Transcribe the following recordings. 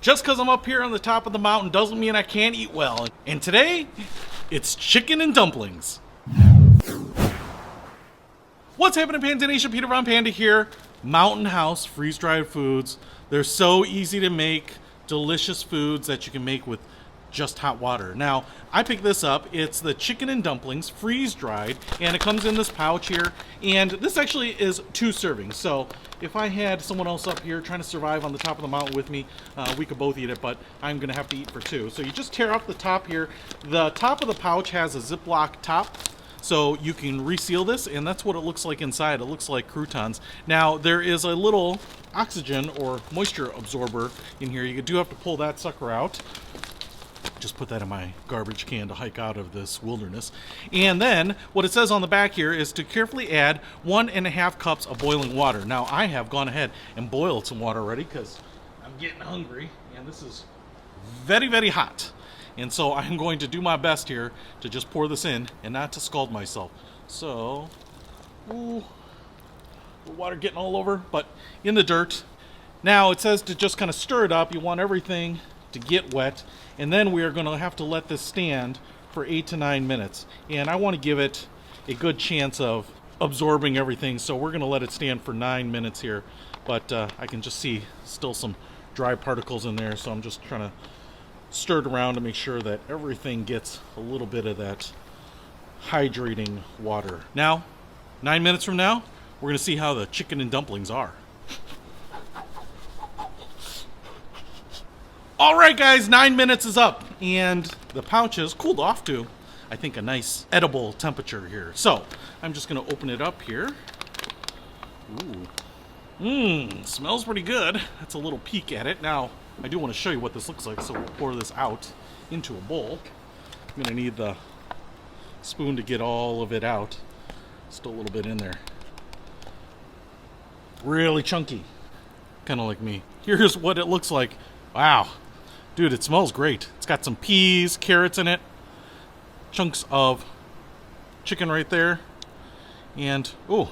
Just because I'm up here on the top of the mountain doesn't mean I can't eat well. And today, it's chicken and dumplings. What's happening, Panda Nation? Peter Von Panda here. Mountain House freeze-dried foods. They're so easy to make, delicious foods that you can make with just hot water. Now, I picked this up. It's the chicken and dumplings, freeze-dried, and it comes in this pouch here. And this actually is 2 servings. So if I had someone else up here trying to survive on the top of the mountain with me, we could both eat it, but I'm gonna have to eat for 2. So you just tear off the top here. The top of the pouch has a Ziploc top, so you can reseal this, and that's what it looks like inside. It looks like croutons. Now, there is a little oxygen or moisture absorber in here. You do have to pull that sucker out. Just put that in my garbage can to hike out of this wilderness. And then what it says on the back here is to carefully add 1.5 cups of boiling water. Now, I have gone ahead and boiled some water already because I'm getting hungry, and this is very, very hot. And so I'm going to do my best here to just pour this in and not to scald myself. So, ooh, the water getting all over, but in the dirt. Now it says to just kind of stir it up. You want everything to get wet. And then we are going to have to let this stand for 8 to 9 minutes. And I want to give it a good chance of absorbing everything. So we're going to let it stand for 9 minutes here. But I can just see still some dry particles in there. So I'm just trying to stir it around to make sure that everything gets a little bit of that hydrating water. Now, 9 minutes from now, we're going to see how the chicken and dumplings are. All right, guys, 9 minutes is up, and the pouch has cooled off to, I think, a nice edible temperature here. So I'm just going to open it up here. Ooh, smells pretty good. That's a little peek at it. Now, I do want to show you what this looks like, so we'll pour this out into a bowl. I'm going to need the spoon to get all of it out. Still a little bit in there. Really chunky, kind of like me. Here's what it looks like. Wow. Dude, it smells great. It's got some peas, carrots in it, chunks of chicken right there, and, oh,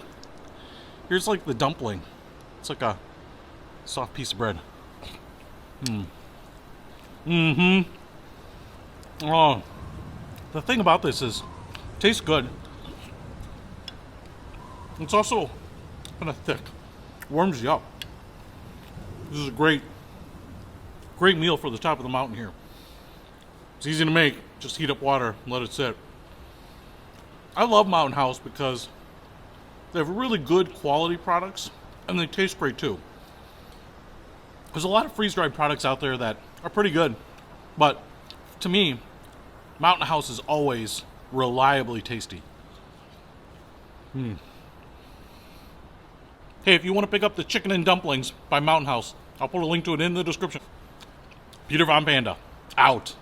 here's like the dumpling. It's like a soft piece of bread. Oh, the thing about this is, it tastes good. It's also kind of thick. Warms you up. This is a great meal for the top of the mountain here. It's easy to make. Just heat up water and let it sit. I love Mountain House because they have really good quality products and they taste great too. There's a lot of freeze-dried products out there that are pretty good, but to me, Mountain House is always reliably tasty. Hey, if you want to pick up the chicken and dumplings by Mountain House, I'll put a link to it in the description. Peter Von Panda, out.